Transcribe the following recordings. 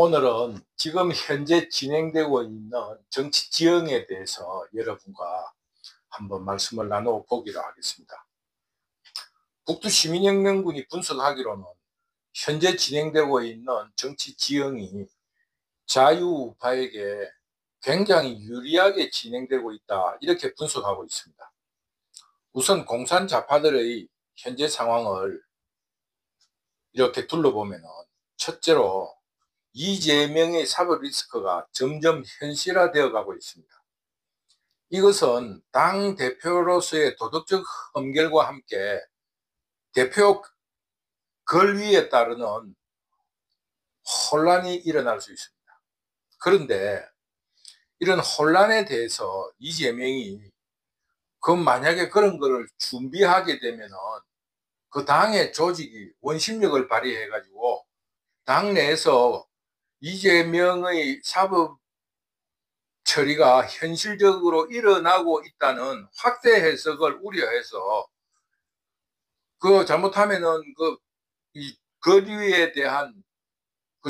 오늘은 지금 현재 진행되고 있는 정치 지형에 대해서 여러분과 한번 말씀을 나누어 보기로 하겠습니다. 북두시민혁명군이 분석하기로는 현재 진행되고 있는 정치 지형이 자유우파에게 굉장히 유리하게 진행되고 있다, 이렇게 분석하고 있습니다. 우선 공산좌파들의 현재 상황을 이렇게 둘러보면, 첫째로 이재명의 사법 리스크가 점점 현실화되어 가고 있습니다. 이것은 당 대표로서의 도덕적 흠결과 함께 대표 권위에 따르는 혼란이 일어날 수 있습니다. 그런데 이런 혼란에 대해서 이재명이 만약에 그런 거를 준비하게 되면은 그 당의 조직이 원심력을 발휘해 가지고 당내에서 이재명의 사법 처리가 현실적으로 일어나고 있다는 확대 해석을 우려해서 잘못하면은 이 거리에 대한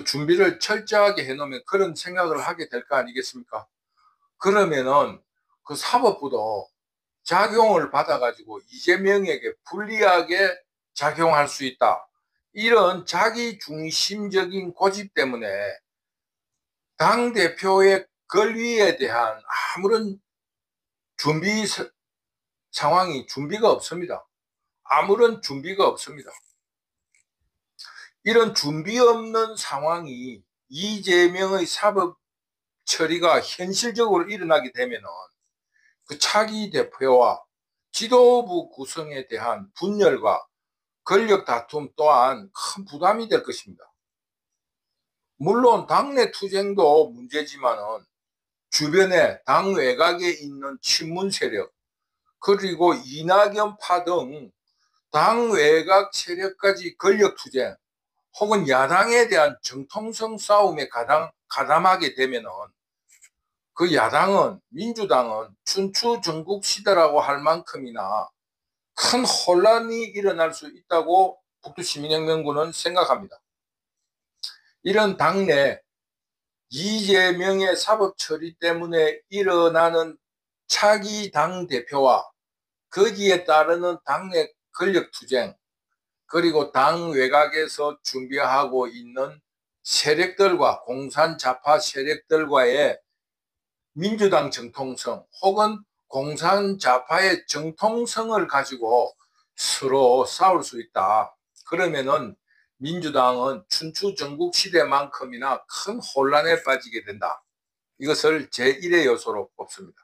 준비를 철저하게 해놓으면 그런 생각을 하게 될 거 아니겠습니까? 그러면은 사법부도 작용을 받아가지고 이재명에게 불리하게 작용할 수 있다, 이런 자기중심적인 고집 때문에 당대표의 권위에 대한 아무런 준비가 없습니다. 아무런 준비가 없습니다. 이런 준비 없는 상황이 이재명의 사법 처리가 현실적으로 일어나게 되면 차기 대표와 지도부 구성에 대한 분열과 권력 다툼 또한 큰 부담이 될 것입니다. 물론 당내 투쟁도 문제지만은 주변에 당 외곽에 있는 친문 세력, 그리고 이낙연파 등 당 외곽 세력까지 권력 투쟁 혹은 야당에 대한 정통성 싸움에 가담하게 되면은 야당은, 민주당은 춘추 전국 시대라고 할 만큼이나 큰 혼란이 일어날 수 있다고 북두시민혁명군은 생각합니다. 이런 당내 이재명의 사법 처리 때문에 일어나는 차기 당대표와 거기에 따르는 당내 권력투쟁, 그리고 당 외곽에서 준비하고 있는 세력들과 공산좌파 세력들과의 민주당 정통성 혹은 공산좌파의 정통성을 가지고 서로 싸울 수 있다. 그러면은 민주당은 춘추 전국 시대만큼이나 큰 혼란에 빠지게 된다. 이것을 제1의 요소로 꼽습니다.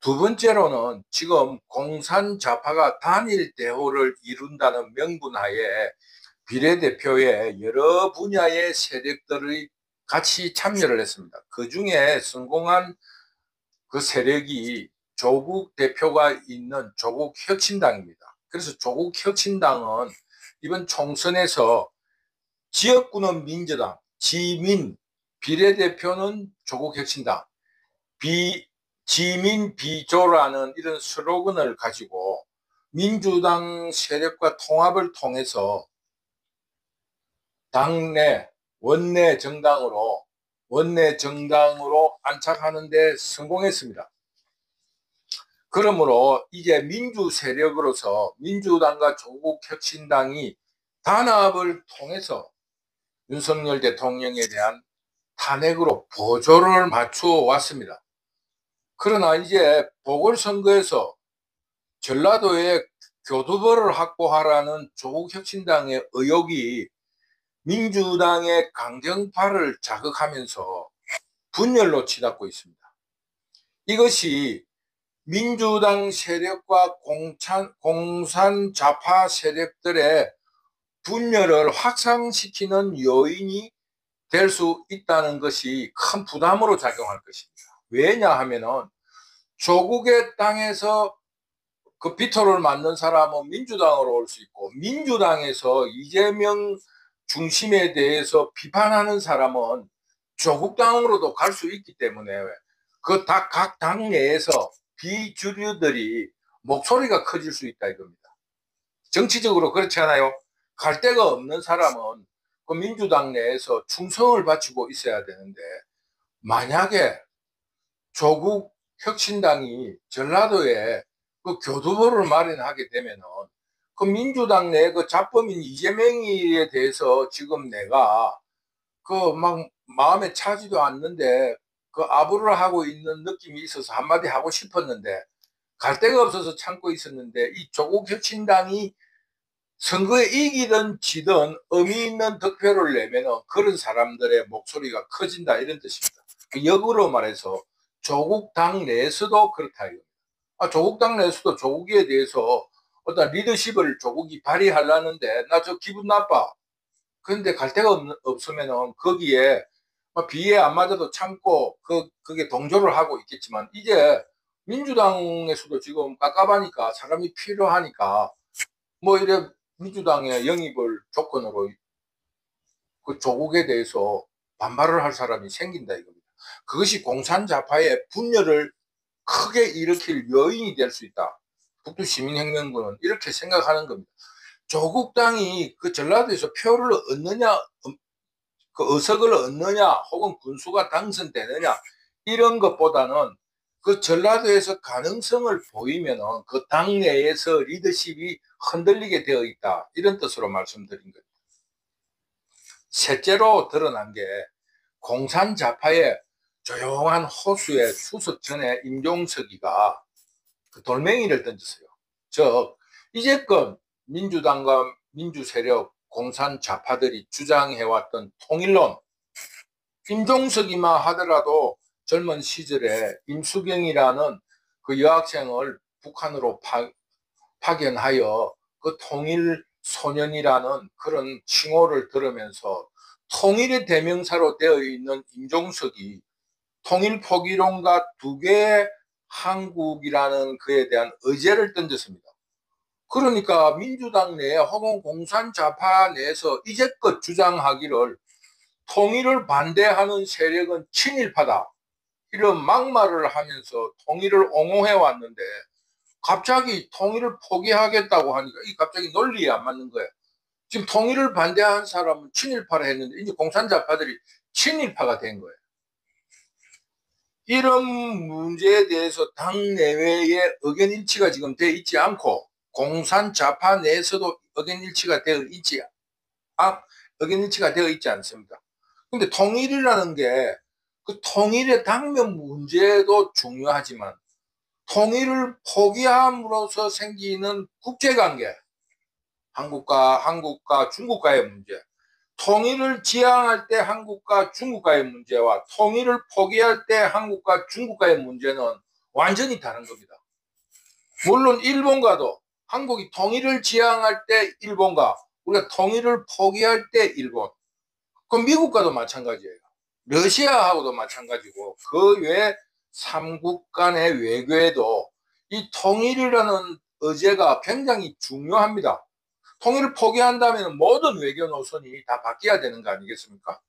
두 번째로는 지금 공산좌파가 단일 대우를 이룬다는 명분하에 비례대표의 여러 분야의 세력들이 같이 참여를 했습니다. 그 중에 성공한 세력이 조국 대표가 있는 조국혁신당입니다. 그래서 조국혁신당은 이번 총선에서 지역구는 민주당, 지민, 비례대표는 조국혁신당, 지민 비조라는 이런 슬로건을 가지고 민주당 세력과 통합을 통해서 당내 원내 정당으로 안착하는 데 성공했습니다. 그러므로 이제 민주 세력으로서 민주당과 조국혁신당이 단합을 통해서 윤석열 대통령에 대한 탄핵으로 보조를 맞추어 왔습니다. 그러나 이제 보궐선거에서 전라도에 교두보를 확보하라는 조국혁신당의 의혹이 민주당의 강경파를 자극하면서 분열로 치닫고 있습니다. 이것이 민주당 세력과 공산좌파 세력들의 분열을 확산시키는 요인이 될 수 있다는 것이 큰 부담으로 작용할 것입니다. 왜냐하면은 조국의 땅에서 비토를 맞는 사람은 민주당으로 올 수 있고, 민주당에서 이재명 중심에 대해서 비판하는 사람은 조국당으로도 갈 수 있기 때문에 각 당 내에서 비주류들이 목소리가 커질 수 있다 이겁니다. 정치적으로 그렇지 않아요? 갈 데가 없는 사람은 그 민주당 내에서 충성을 바치고 있어야 되는데, 만약에 조국 혁신당이 전라도에 그 교두보를 마련하게 되면은 그 민주당 내 그 잡범인 이재명이에 대해서 지금 내가 그 막 마음에 차지도 않는데 그 아부를 하고 있는 느낌이 있어서 한마디 하고 싶었는데 갈 데가 없어서 참고 있었는데, 이 조국 혁신당이 선거에 이기든 지든 의미 있는 득표를 내면은 그런 사람들의 목소리가 커진다, 이런 뜻입니다. 역으로 말해서 조국 당 내에서도 그렇다 이겁니다. 조국 당 내에서도 조국에 대해서 어떤 리더십을 조국이 발휘하려는데 나 저 기분 나빠. 그런데 갈 데가 없으면은 거기에 비에 안 맞아도 참고 그게 동조를 하고 있겠지만, 이제 민주당에서도 지금 깝깝하니까 사람이 필요하니까 뭐 이래 민주당의 영입을 조건으로 그 조국에 대해서 반발을 할 사람이 생긴다 이겁니다. 그것이 공산좌파의 분열을 크게 일으킬 요인이 될 수 있다. 북두시민혁명군은 이렇게 생각하는 겁니다. 조국당이 그 전라도에서 표를 얻느냐, 그 의석을 얻느냐, 혹은 군수가 당선되느냐, 이런 것보다는 그 전라도에서 가능성을 보이면은 그 당내에서 리더십이 흔들리게 되어 있다, 이런 뜻으로 말씀드린 겁니다. 셋째로 드러난 게 공산좌파의 조용한 호수의 수습 전에 임종석이가 그 돌멩이를 던졌어요. 즉 이제껏 민주당과 민주세력, 공산좌파들이 주장해왔던 통일론, 임종석이만 하더라도 젊은 시절에 임수경이라는 그 여학생을 북한으로 파견하여 그 통일 소년이라는 그런 칭호를 들으면서 통일의 대명사로 되어 있는 임종석이 통일 포기론과 두 개의 한국이라는 그에 대한 의제를 던졌습니다. 그러니까 민주당 내 혹은 공산좌파 내에서 이제껏 주장하기를 통일을 반대하는 세력은 친일파다, 이런 막말을 하면서 통일을 옹호해 왔는데 갑자기 통일을 포기하겠다고 하니까 이 갑자기 논리에 안 맞는 거예요. 지금 통일을 반대한 사람은 친일파를 했는데 이제 공산좌파들이 친일파가 된 거예요. 이런 문제에 대해서 당내외의 의견 일치가 지금 되어 있지 않고 공산좌파 내에서도 의견 일치가 되어 있지 않습니다. 근데 통일이라는 게 그 통일의 당면 문제도 중요하지만 통일을 포기함으로써 생기는 국제관계, 한국과 중국과의 문제, 통일을 지향할 때 한국과 중국과의 문제와 통일을 포기할 때 한국과 중국과의 문제는 완전히 다른 겁니다. 물론 일본과도 한국이 통일을 지향할 때 일본과 우리가 통일을 포기할 때 일본, 그럼 미국과도 마찬가지예요. 러시아하고도 마찬가지고 그 외 삼국 간의 외교에도 이 통일이라는 의제가 굉장히 중요합니다. 통일을 포기한다면 모든 외교 노선이 다 바뀌어야 되는 거 아니겠습니까?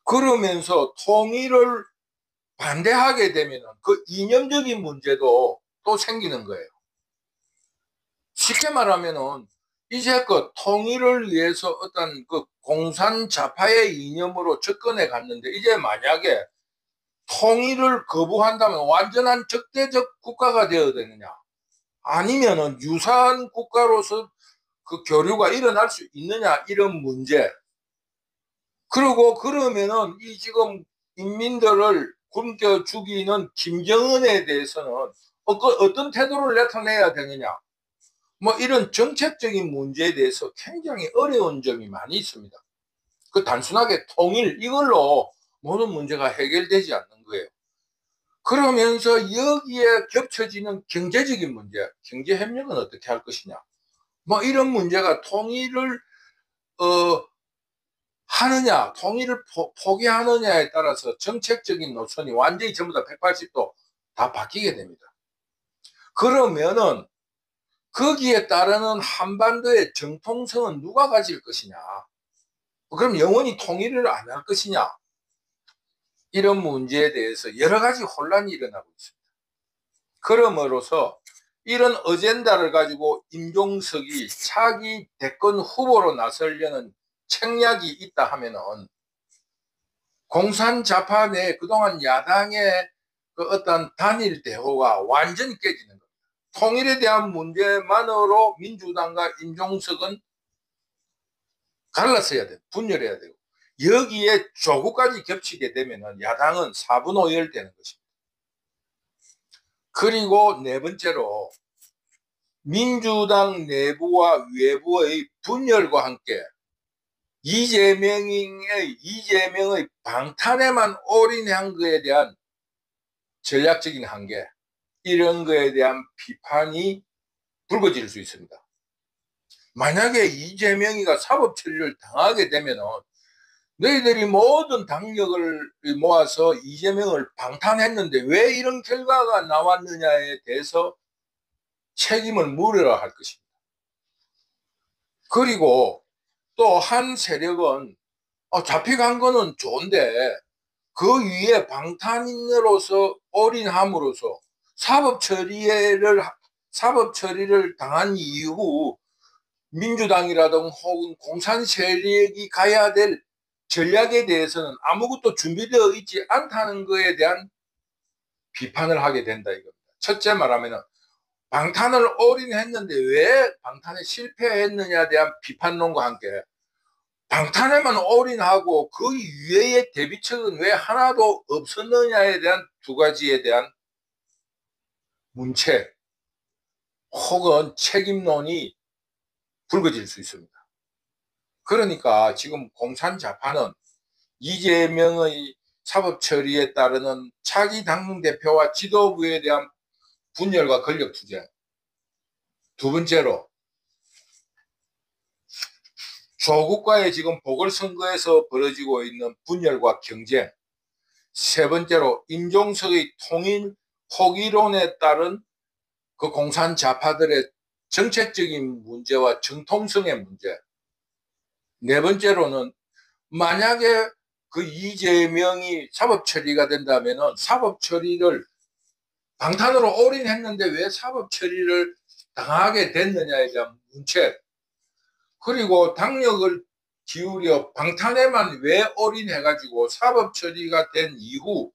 그러면서 통일을 반대하게 되면 그 이념적인 문제도 또 생기는 거예요. 쉽게 말하면은 이제껏 통일을 위해서 어떤 그 공산좌파의 이념으로 접근해 갔는데 이제 만약에 통일을 거부한다면 완전한 적대적 국가가 되어야 되느냐, 아니면은 유사한 국가로서 그 교류가 일어날 수 있느냐, 이런 문제. 그리고 그러면은 이 지금 인민들을 굶겨 죽이는 김정은에 대해서는 어떤 태도를 나타내야 되느냐, 뭐 이런 정책적인 문제에 대해서 굉장히 어려운 점이 많이 있습니다. 그 단순하게 통일 이걸로 모든 문제가 해결되지 않는 거예요. 그러면서 여기에 겹쳐지는 경제적인 문제, 경제협력은 어떻게 할 것이냐, 뭐 이런 문제가 통일을 하느냐, 통일을 포기하느냐에 따라서 정책적인 노선이 완전히 전부 다 180도 다 바뀌게 됩니다. 그러면은 거기에 따르는 한반도의 정통성은 누가 가질 것이냐, 그럼 영원히 통일을 안 할 것이냐, 이런 문제에 대해서 여러 가지 혼란이 일어나고 있습니다. 그러므로서 이런 어젠다를 가지고 임종석이 차기 대권 후보로 나서려는 책략이 있다 하면은 공산좌파 내 그동안 야당의 그 어떤 단일 대호가 완전히 깨지는 겁니다. 통일에 대한 문제만으로 민주당과 임종석은 갈라서야 돼요. 분열해야 되고, 여기에 조국까지 겹치게 되면 야당은 4분 5열 되는 것입니다. 그리고 네 번째로 민주당 내부와 외부의 분열과 함께 이재명의 방탄에만 올인한 것에 대한 전략적인 한계, 이런 것에 대한 비판이 불거질 수 있습니다. 만약에 이재명이가 사법 처리를 당하게 되면은 너희들이 모든 당력을 모아서 이재명을 방탄했는데 왜 이런 결과가 나왔느냐에 대해서 책임을 물어야 할 것입니다. 그리고 또 한 세력은 잡혀간 거는 좋은데 그 위에 방탄인으로서 올인함으로써 사법 처리를 당한 이후 민주당이라든 혹은 공산 세력이 가야 될 전략에 대해서는 아무것도 준비되어 있지 않다는 것에 대한 비판을 하게 된다 이겁니다. 첫째 말하면 방탄을 올인했는데 왜 방탄에 실패했느냐에 대한 비판론과 함께 방탄에만 올인하고 그 이외의 대비책은 왜 하나도 없었느냐에 대한 두 가지에 대한 문책 혹은 책임론이 불거질 수 있습니다. 그러니까 지금 공산좌파는 이재명의 사법 처리에 따르는 차기 당대표와 지도부에 대한 분열과 권력투쟁, 두 번째로 조국과의 지금 보궐선거에서 벌어지고 있는 분열과 경쟁, 세 번째로 임종석의 통일 포기론에 따른 그 공산좌파들의 정책적인 문제와 정통성의 문제, 네 번째로는 만약에 그 이재명이 사법 처리가 된다면은 사법 처리를 방탄으로 올인했는데 왜 사법 처리를 당하게 됐느냐에 대한 문책, 그리고 당력을 기울여 방탄에만 왜 올인해가지고 사법 처리가 된 이후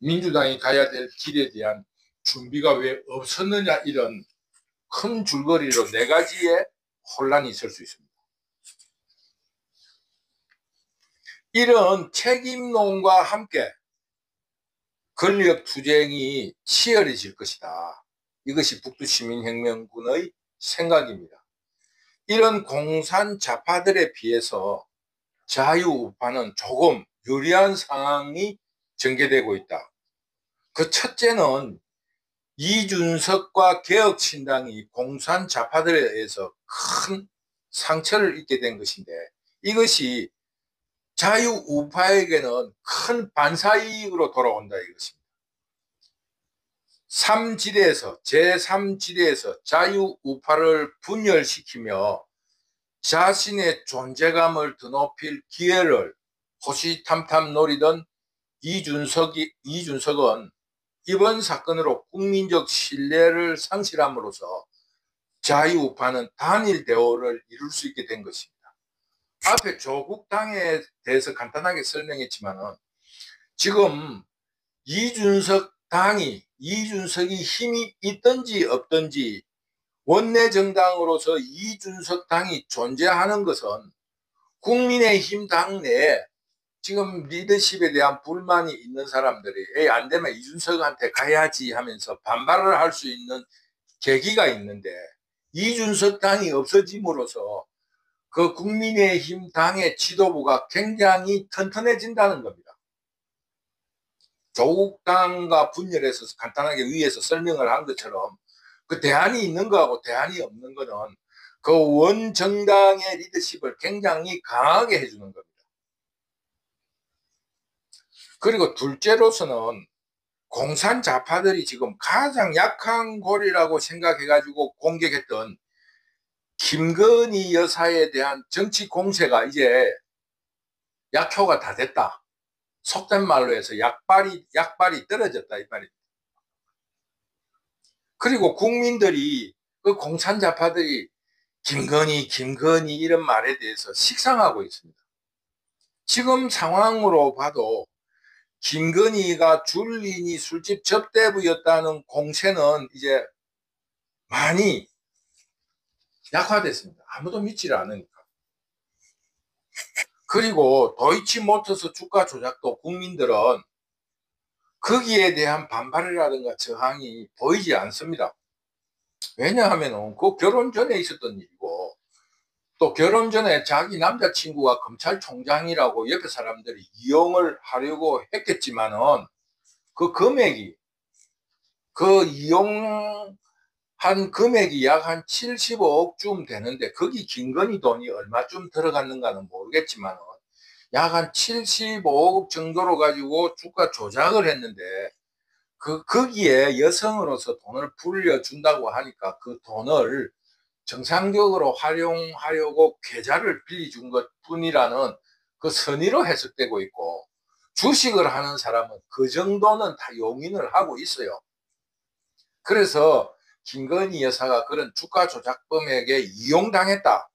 민주당이 가야 될 길에 대한 준비가 왜 없었느냐, 이런 큰 줄거리로 네 가지의 혼란이 있을 수 있습니다. 이런 책임론과 함께 권력투쟁이 치열해질 것이다. 이것이 북두시민혁명군의 생각입니다. 이런 공산좌파들에 비해서 자유우파는 조금 유리한 상황이 전개되고 있다. 그 첫째는 이준석과 개혁신당이 공산좌파들에 의해서 큰 상처를 입게 된 것인데, 이것이 자유우파에게는 큰 반사이익으로 돌아온다 이것입니다. 제3지대에서 자유우파를 분열시키며 자신의 존재감을 드높일 기회를 호시탐탐 노리던 이준석은 이번 사건으로 국민적 신뢰를 상실함으로써 자유우파는 단일 대오를 이룰 수 있게 된 것입니다. 앞에 조국당에 대해서 간단하게 설명했지만은 지금 이준석이 힘이 있든지 없든지 원내 정당으로서 이준석 당이 존재하는 것은 국민의힘 당 내에 지금 리더십에 대한 불만이 있는 사람들이 안 되면 이준석한테 가야지 하면서 반발을 할 수 있는 계기가 있는데, 이준석 당이 없어짐으로써 그 국민의힘 당의 지도부가 굉장히 튼튼해진다는 겁니다. 조국 당과 분열해서 간단하게 위에서 설명을 한 것처럼 그 대안이 있는 거하고 대안이 없는 거는 그 원 정당의 리더십을 굉장히 강하게 해주는 겁니다. 그리고 둘째로서는 공산좌파들이 지금 가장 약한 고리라고 생각해가지고 공격했던 김건희 여사에 대한 정치 공세가 이제 약효가 다 됐다. 속된 말로 해서 약발이 떨어졌다 이 말입니다. 그리고 국민들이 그 공산좌파들이 김건희 이런 말에 대해서 식상하고 있습니다. 지금 상황으로 봐도 김건희가 줄리니 술집 접대부였다는 공세는 이제 많이 약화됐습니다. 아무도 믿지를 않으니까. 그리고 도이치모터스 주가 조작도 국민들은 거기에 대한 반발이라든가 저항이 보이지 않습니다. 왜냐하면 그 결혼 전에 있었던 일이고, 또 결혼 전에 자기 남자친구가 검찰총장이라고 옆에 사람들이 이용을 하려고 했겠지만은 그 금액이, 그 이용한 금액이 약 한 75억쯤 되는데, 거기 김건희 돈이 얼마쯤 들어갔는가는 모르겠지만 약 한 75억 정도로 가지고 주가 조작을 했는데, 거기에 여성으로서 돈을 불려준다고 하니까 그 돈을 정상적으로 활용하려고 계좌를 빌려준 것 뿐이라는 그 선의로 해석되고 있고, 주식을 하는 사람은 그 정도는 다 용인을 하고 있어요. 그래서 김건희 여사가 그런 주가 조작범에게 이용당했다,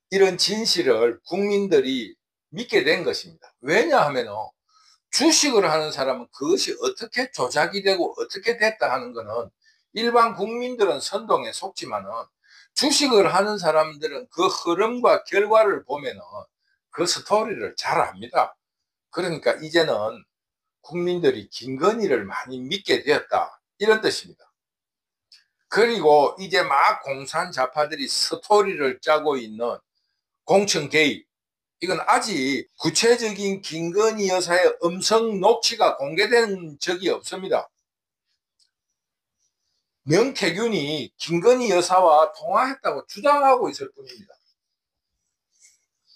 이런 진실을 국민들이 믿게 된 것입니다. 왜냐하면 주식을 하는 사람은 그것이 어떻게 조작이 되고 어떻게 됐다 하는 것은 일반 국민들은 선동에 속지만은 주식을 하는 사람들은 그 흐름과 결과를 보면은 그 스토리를 잘 압니다. 그러니까 이제는 국민들이 김건희를 많이 믿게 되었다, 이런 뜻입니다. 그리고 이제 막 공산 좌파들이 스토리를 짜고 있는 공천 개입, 이건 아직 구체적인 김건희 여사의 음성 녹취가 공개된 적이 없습니다. 명태균이 김건희 여사와 통화했다고 주장하고 있을 뿐입니다.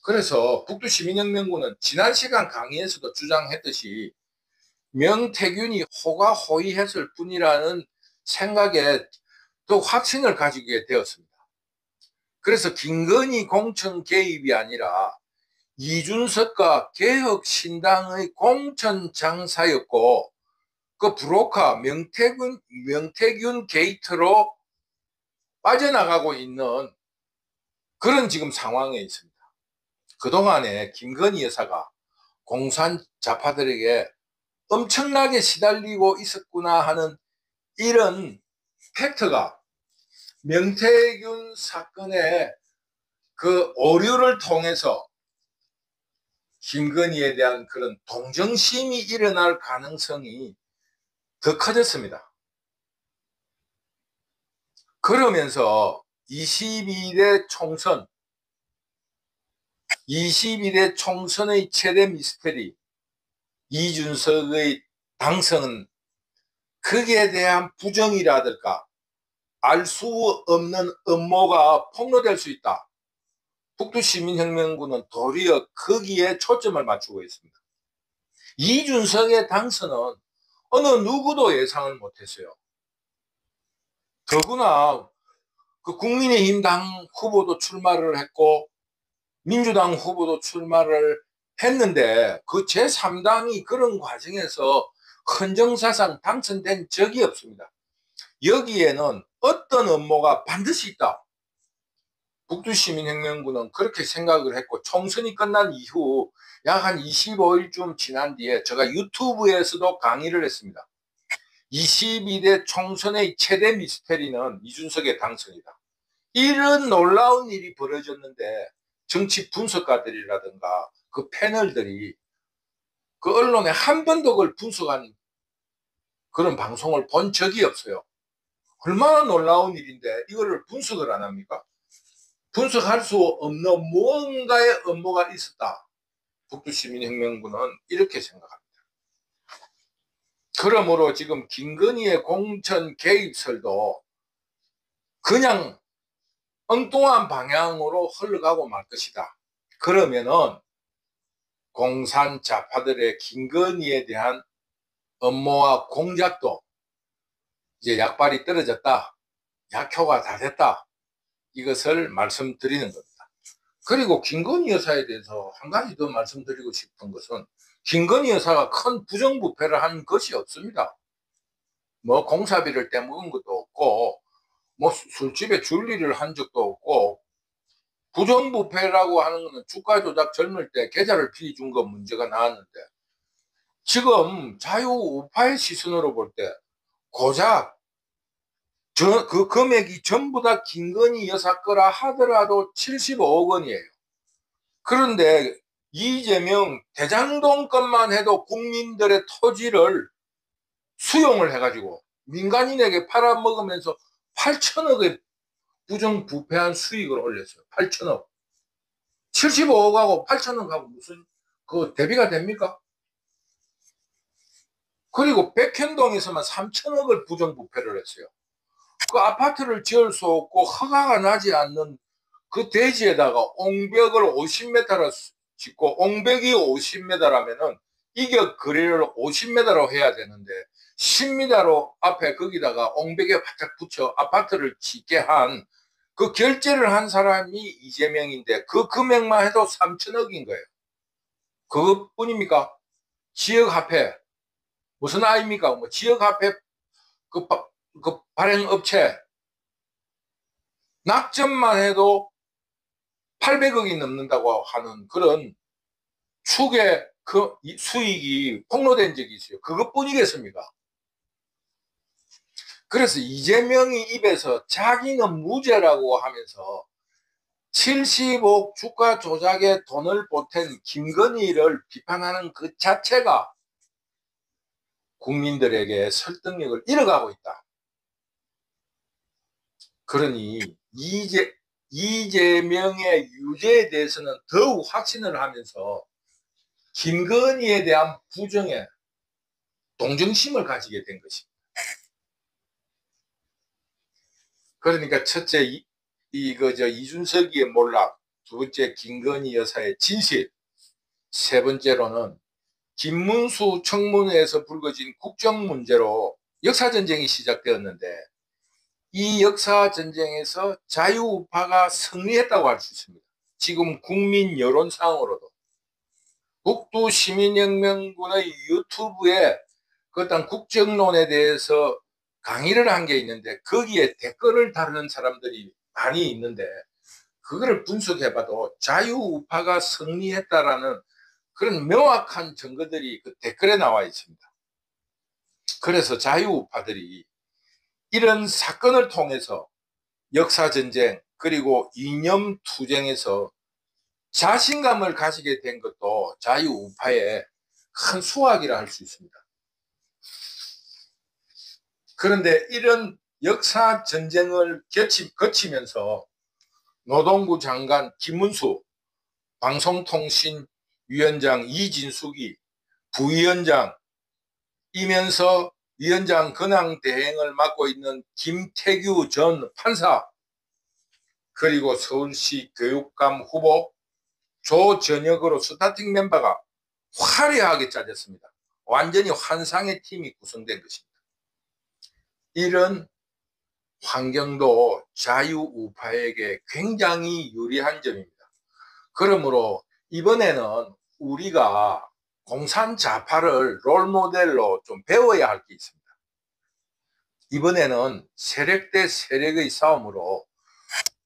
그래서 북두시민혁명군은 지난 시간 강의에서도 주장했듯이 명태균이 호가호위했을 뿐이라는 생각에 또 확신을 가지게 되었습니다. 그래서 김건희 공천 개입이 아니라 이준석과 개혁신당의 공천 장사였고, 그 브로커 명태균 게이트로 빠져나가고 있는 그런 지금 상황에 있습니다. 그동안에 김건희 여사가 공산 좌파들에게 엄청나게 시달리고 있었구나 하는 이런 팩트가 명태균 사건의 그 오류를 통해서 김건희에 대한 그런 동정심이 일어날 가능성이 더 커졌습니다. 그러면서 22대 총선의 최대 미스터리, 이준석의 당선은 거기에 대한 부정이라든가 알 수 없는 음모가 폭로될 수 있다. 북두시민혁명군은 도리어 거기에 초점을 맞추고 있습니다. 이준석의 당선은 어느 누구도 예상을 못했어요. 더구나 그 국민의힘 당 후보도 출마를 했고 민주당 후보도 출마를 했는데 그 제3당이 그런 과정에서 헌정사상 당선된 적이 없습니다. 여기에는 어떤 음모가 반드시 있다. 북두시민혁명군은 그렇게 생각을 했고, 총선이 끝난 이후 약 한 25일쯤 지난 뒤에 제가 유튜브에서도 강의를 했습니다. 22대 총선의 최대 미스터리는 이준석의 당선이다. 이런 놀라운 일이 벌어졌는데 정치 분석가들이라든가 그 패널들이 그 언론에 한 번도 그걸 분석한 그런 방송을 본 적이 없어요. 얼마나 놀라운 일인데 이거를 분석을 안 합니까? 분석할 수 없는 무언가의 음모가 있었다. 북두시민혁명군은 이렇게 생각합니다. 그러므로 지금 김건희의 공천 개입설도 그냥 엉뚱한 방향으로 흘러가고 말 것이다. 그러면은 공산 좌파들의 김건희에 대한 음모와 공작도 이제 약발이 떨어졌다, 약효가 다 됐다, 이것을 말씀드리는 겁니다. 그리고 김건희 여사에 대해서 한 가지 더 말씀드리고 싶은 것은 김건희 여사가 큰 부정부패를 한 것이 없습니다. 뭐 공사비를 떼먹은 것도 없고 뭐 술집에 줄리를 한 적도 없고, 부정부패라고 하는 거는 주가 조작 젊을 때 계좌를 비준 거 문제가 나왔는데, 지금 자유우파의 시선으로 볼 때 고작 그 금액이 전부 다 김건희 여사 거라 하더라도 75억 원이에요. 그런데 이재명 대장동 것만 해도 국민들의 토지를 수용을 해가지고 민간인에게 팔아먹으면서 8천억의 부정부패한 수익을 올렸어요. 8천억. 75억하고 8천억하고 무슨 그 대비가 됩니까? 그리고 백현동에서만 3천억을 부정부패를 했어요. 그 아파트를 지을 수 없고 허가가 나지 않는 그 대지에다가 옹벽을 50m로 짓고, 옹벽이 50m라면은 이격 거리를 50m로 해야 되는데 10m로 앞에 거기다가 옹벽에 바짝 붙여 아파트를 짓게 한 그 결제를 한 사람이 이재명인데, 그 금액만 해도 3천억인 거예요. 그것뿐입니까? 지역화폐 무슨 아입니까? 뭐 지역화폐 그, 그 발행업체 낙점만 해도 800억이 넘는다고 하는 그런 축의 그 수익이 폭로된 적이 있어요. 그것뿐이겠습니까? 그래서 이재명이 입에서 자기는 무죄라고 하면서 70억 주가 조작에 돈을 보탠 김건희를 비판하는 그 자체가 국민들에게 설득력을 잃어가고 있다. 그러니 이재명의 유죄에 대해서는 더욱 확신을 하면서 김건희에 대한 부정에 동정심을 가지게 된 것입니다. 그러니까 첫째 이준석이의 몰락, 두 번째 김건희 여사의 진실, 세 번째로는 김문수 청문회에서 불거진 국정 문제로 역사전쟁이 시작되었는데, 이 역사전쟁에서 자유우파가 승리했다고 할 수 있습니다. 지금 국민 여론상으로도 북두시민혁명군의 유튜브에 그 어떤 국정론에 대해서 강의를 한 게 있는데, 거기에 댓글을 다루는 사람들이 많이 있는데, 그거를 분석해봐도 자유우파가 승리했다라는 그런 명확한 증거들이 그 댓글에 나와 있습니다. 그래서 자유우파들이 이런 사건을 통해서 역사전쟁 그리고 이념투쟁에서 자신감을 가지게 된 것도 자유우파의 큰 수확이라 할 수 있습니다. 그런데 이런 역사전쟁을 거치면서 노동부 장관 김문수, 방송통신위원장 이진숙이, 부위원장 이면서 위원장 권한대행을 맡고 있는 김태규 전 판사, 그리고 서울시 교육감 후보 조전혁으로 스타팅 멤버가 화려하게 짜졌습니다. 완전히 환상의 팀이 구성된 것입니다. 이런 환경도 자유우파에게 굉장히 유리한 점입니다. 그러므로 이번에는 우리가 공산자파를 롤모델로 좀 배워야 할 게 있습니다. 이번에는 세력 대 세력의 싸움으로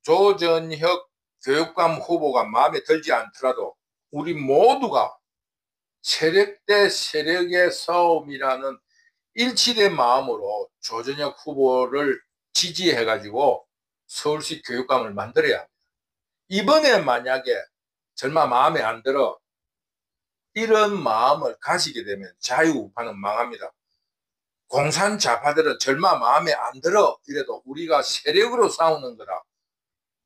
조전혁 교육감 후보가 마음에 들지 않더라도 우리 모두가 세력 대 세력의 싸움이라는 일치된 마음으로 조전혁 후보를 지지해가지고 서울시 교육감을 만들어야 합니다. 이번에 만약에 절마 마음에 안 들어, 이런 마음을 가지게 되면 자유우파는 망합니다. 공산자파들은 절마 마음에 안 들어 이래도 우리가 세력으로 싸우는 거라.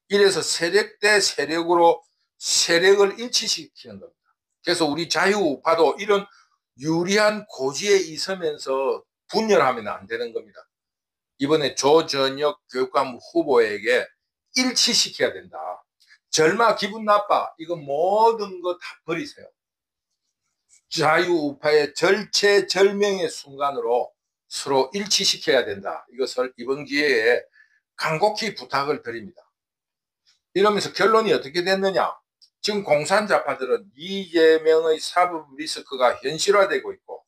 이래서 세력 대 세력으로 세력을 일치시키는 겁니다. 그래서 우리 자유우파도 이런 유리한 고지에 있으면서 분열하면 안 되는 겁니다. 이번에 조전혁 교육감 후보에게 일치시켜야 된다. 절마 기분 나빠, 이거 모든 거 다 버리세요. 자유우파의 절체절명의 순간으로 서로 일치시켜야 된다. 이것을 이번 기회에 간곡히 부탁을 드립니다. 이러면서 결론이 어떻게 됐느냐? 지금 공산자파들은 이재명의 사법 리스크가 현실화되고 있고,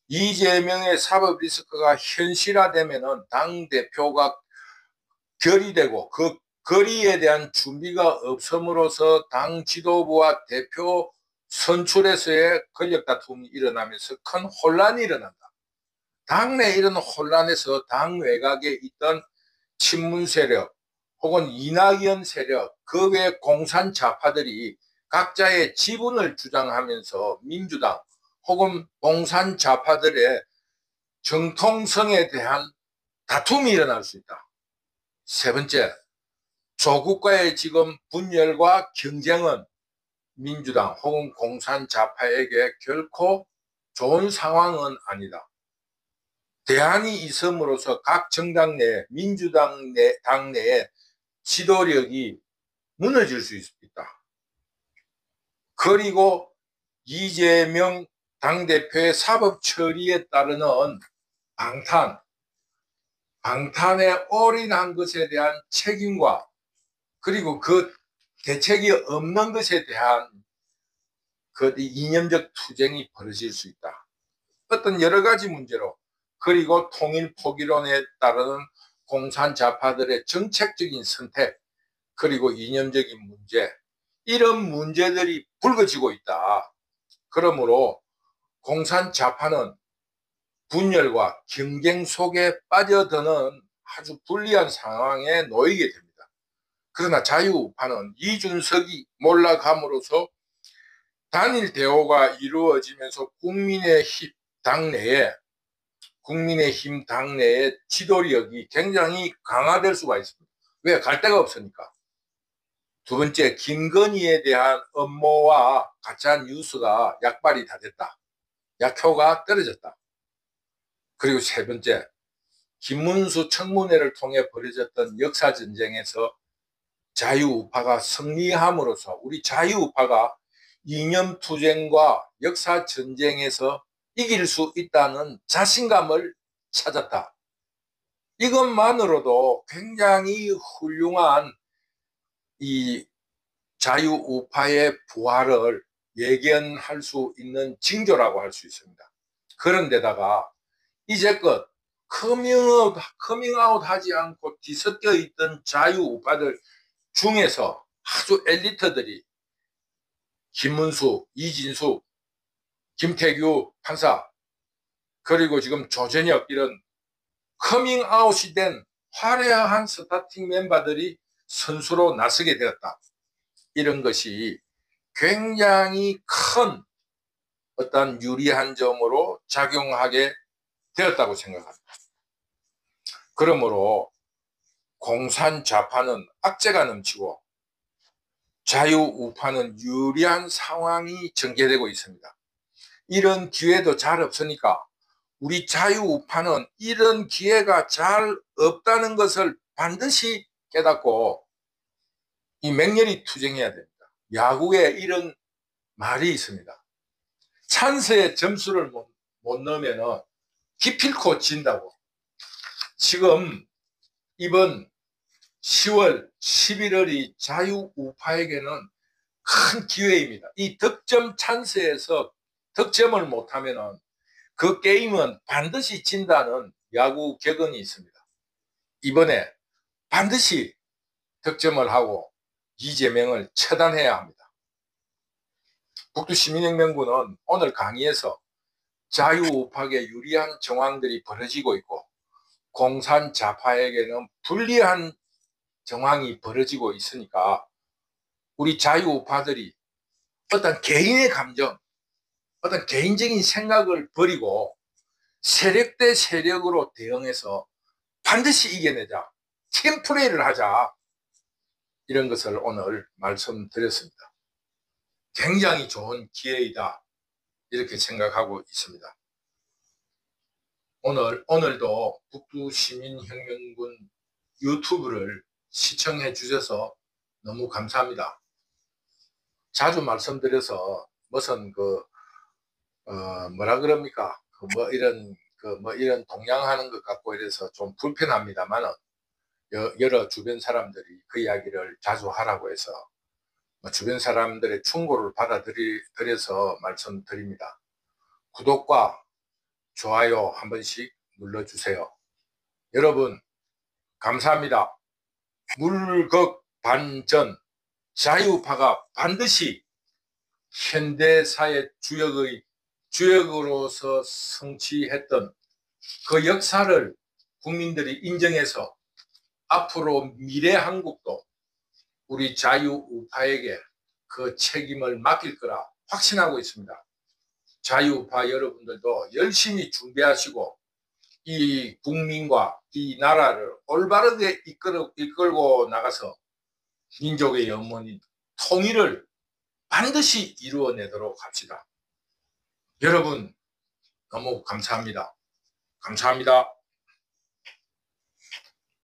이재명의 사법 리스크가 현실화되면은 당대표가 결의되고 그 거리에 대한 준비가 없음으로써 당 지도부와 대표 선출에서의 권력 다툼이 일어나면서 큰 혼란이 일어난다. 당내 이런 혼란에서 당 외곽에 있던 친문 세력 혹은 이낙연 세력, 그 외 공산 좌파들이 각자의 지분을 주장하면서 민주당 혹은 공산 좌파들의 정통성에 대한 다툼이 일어날 수 있다. 세 번째, 조국과의 지금 분열과 경쟁은 민주당 혹은 공산 좌파에게 결코 좋은 상황은 아니다. 대안이 있음으로써 각 정당 내, 민주당 당내에 지도력이 무너질 수 있다. 그리고 이재명 당대표의 사법 처리에 따르는 방탄에 올인한 것에 대한 책임과 그리고 그 대책이 없는 것에 대한 그 이념적 투쟁이 벌어질 수 있다. 어떤 여러 가지 문제로, 그리고 통일 포기론에 따르는 공산 좌파들의 정책적인 선택, 그리고 이념적인 문제, 이런 문제들이 불거지고 있다. 그러므로 공산 좌파는 분열과 경쟁 속에 빠져드는 아주 불리한 상황에 놓이게 됩니다. 그러나 자유우파는 이준석이 몰락함으로써 단일 대우가 이루어지면서 국민의힘 당내의 지도력이 굉장히 강화될 수가 있습니다. 왜? 갈 데가 없으니까. 두 번째, 김건희에 대한 음모와 가짜 뉴스가 약발이 다 됐다. 약효가 떨어졌다. 그리고 세 번째, 김문수 청문회를 통해 벌어졌던 역사전쟁에서 자유우파가 승리함으로써 우리 자유우파가 이념투쟁과 역사전쟁에서 이길 수 있다는 자신감을 찾았다. 이것만으로도 굉장히 훌륭한 이 자유우파의 부활을 예견할 수 있는 징조라고 할 수 있습니다. 그런데다가 이제껏 커밍아웃 하지 않고 뒤섞여 있던 자유우파들 중에서 아주 엘리트들이 김문수, 이진숙, 김태규 판사, 그리고 지금 조전혁, 이런 커밍아웃이 된 화려한 스타팅 멤버들이 선수로 나서게 되었다. 이런 것이 굉장히 큰 어떤 유리한 점으로 작용하게 되었다고 생각합니다. 그러므로 공산 좌파는 악재가 넘치고 자유우파는 유리한 상황이 전개되고 있습니다. 이런 기회도 잘 없으니까 우리 자유우파는 이런 기회가 잘 없다는 것을 반드시 깨닫고 이 맹렬히 투쟁해야 됩니다. 야구에 이런 말이 있습니다. 찬스에 점수를 못 넣으면 기필코 진다고. 지금 이번 10월, 11월이 자유우파에게는 큰 기회입니다. 이 득점 찬스에서 득점을 못하면 그 게임은 반드시 진다는 야구 격언이 있습니다. 이번에 반드시 득점을 하고 이재명을 처단해야 합니다. 북두시민혁명군은 오늘 강의에서 자유우파에 유리한 정황들이 벌어지고 있고 공산 좌파에게는 불리한 정황이 벌어지고 있으니까 우리 자유우파들이 어떤 개인의 감정, 어떤 개인적인 생각을 버리고 세력 대 세력으로 대응해서 반드시 이겨내자, 팀플레이를 하자, 이런 것을 오늘 말씀드렸습니다. 굉장히 좋은 기회이다, 이렇게 생각하고 있습니다. 오늘도 북두시민혁명군 유튜브를 시청해 주셔서 너무 감사합니다. 자주 말씀드려서 무슨 뭐라 그럽니까? 이런 동양하는 것 같고 이래서 좀 불편합니다만 여러 주변 사람들이 그 이야기를 자주 하라고 해서 주변 사람들의 충고를 받아들여서 말씀드립니다. 구독과 좋아요 한 번씩 눌러주세요. 여러분, 감사합니다. 물극 반전, 자유파가 반드시 현대사의 주역으로서 성취했던 그 역사를 국민들이 인정해서 앞으로 미래 한국도 우리 자유우파에게 그 책임을 맡길 거라 확신하고 있습니다. 자유우파 여러분들도 열심히 준비하시고 이 국민과 이 나라를 올바르게 이끌고 나가서 민족의 영원인 통일을 반드시 이루어내도록 합시다. 여러분 너무 감사합니다. 감사합니다.